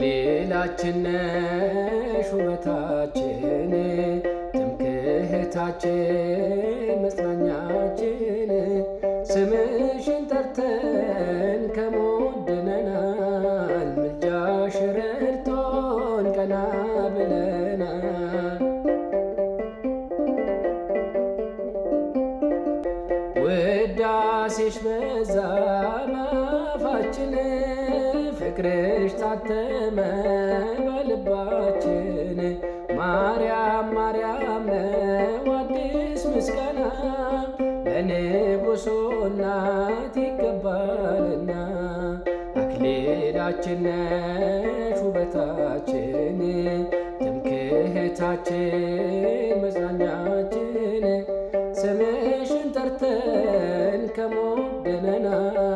አክሊላችን ነሽ ውበታችን ትምክህታችን መጽናኛችን ስምሽን ጠርተን ከሞት ድነናል ምልጃሽ ረድቶን ቀና ብለናል። ውዳሴሽ በዛ በአፋችን ፍቅርሽ ታተመ በልባችን ማርያም ማርያም ነው አዲስ ምስጋና ለንጉሡ እናት ይገባልና። አክሊላችን ነሽ ውበታችን ትምክህታችን መጽናኛችን ስምሽን ጠርተን ከሞት ድነናል